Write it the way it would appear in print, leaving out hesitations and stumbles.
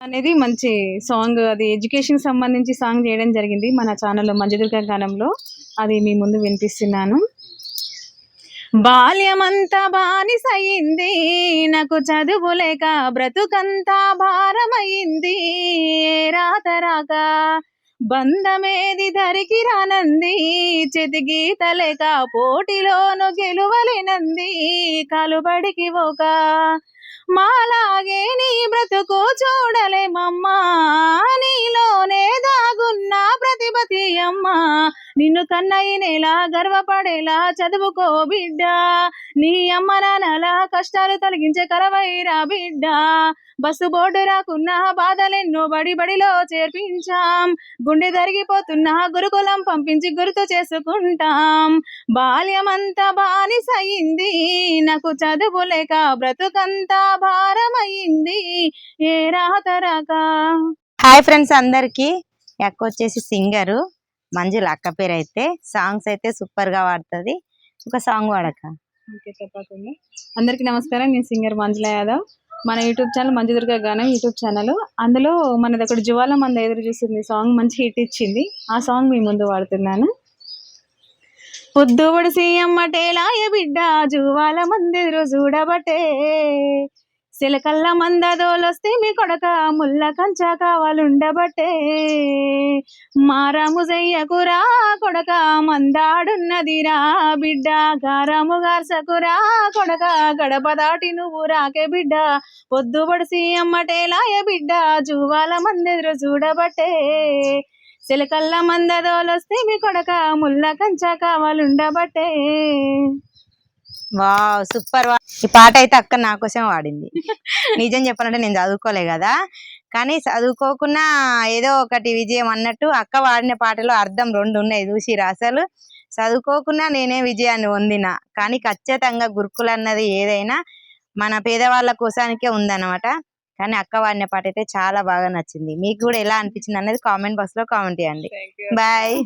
అనేది మంచి సాంగ్. అది ఎడ్యుకేషన్ సంబంధించి సాంగ్ చేయడం జరిగింది మన ఛానల్లో మంజుదుర్గ గానంలో. అది మీ ముందు వినిపిస్తున్నాను. బాల్యమంతా బానిసయింది, నాకు చదువు లేక బ్రతుకంతా భారమయింది. రాతరాక బంధమేది ధరికి రానంది, చెతిగీత లేక పోటీలోను గెలువలేనంది. కలుబడికి ఒక మాలాగే నీ బ్రతుకు చూడలేమమ్మా, నీలోనే దాగున్న ప్రతిభతి అమ్మా. నిన్ను కన్నయ్యనేలా గర్వపడేలా చదువుకో బిడ్డ, నీ అమ్మ నాన్నల కష్టాలు తొలగించే కలవైరా బిడ్డ. బస్సు బోర్డు రాకున్నా బాధలెన్నో బడి బడిలో చేర్పించాం, గుండె జరిగిపోతున్నా గురుకులం పంపించి గుర్తు చేసుకుంటాం. బాల్యమంతా బానిసయింది, నాకు చదువు లేక బ్రతుకంతా భారమయింది. ఏ రాతరాక. హాయ్ ఫ్రెండ్స్ అందరికి, అక్క వచ్చేసి సింగరు మంజుల అక్క పేరు. అయితే సాంగ్స్ అయితే సూపర్ గా పాడుతుంది. ఒక సాంగ్ పాడక. ఓకే, తప్పకుండా. అందరికీ నమస్కారం, నేను సింగర్ మంజుల యాదవ్. మన యూట్యూబ్ ఛానల్ మంజుదుర్గ గానం యూట్యూబ్ ఛానల్. అందులో మనది ఒకటి జ్వాల మంద ఎదురు చూస్తుంది సాంగ్ మంచి హిట్ ఇచ్చింది. ఆ సాంగ్ మీ ముందు వాడుతున్నాను. పొద్దు ఒడిసి అమ్మటేలాయ బిడ్డ, జువాల మందెదురు చూడబట్టే, సిలకల్ల మందదోలొస్తే మీ కొడక ముల్ల కంచ కావాలుండబట్టే. మారాము చెయ్యకురా కొడక మందాడున్నదిరా బిడ్డ, గారాము గార్సకురా కొడక గడప దాటి నువ్వు రాకే బిడ్డ. పొద్దు పొడిసి అమ్మటేలాయ బిడ్డ, జువాల మందెదురు చూడబట్టే, సిలకల్ల మందదోలొస్తే మీ కొడక ముల్ల కంచ కావాలుండబట్టే. Wow, super. ఈ పాట అయితే అక్క నా కోసం వాడింది. నిజం చెప్పాలంటే నేను చదువుకోలే కదా, కానీ చదువుకోకున్నా ఏదో ఒకటి విజయం అన్నట్టు అక్క వాడిన పాటలో అర్థం రెండు ఉన్నాయి చూసిరా. అసలు చదువుకోకున్నా నేనే విజయాన్ని పొందిన, కానీ ఖచ్చితంగా గురుకులు అన్నది ఏదైనా మన పేదవాళ్ళ కోసానికే ఉందన్నమాట. కానీ అక్క వాడిన పాట అయితే చాలా బాగా నచ్చింది. మీకు కూడా ఎలా అనిపించింది అన్నది కామెంట్ బాక్స్ లో కామెంట్ చేయండి. బాయ్.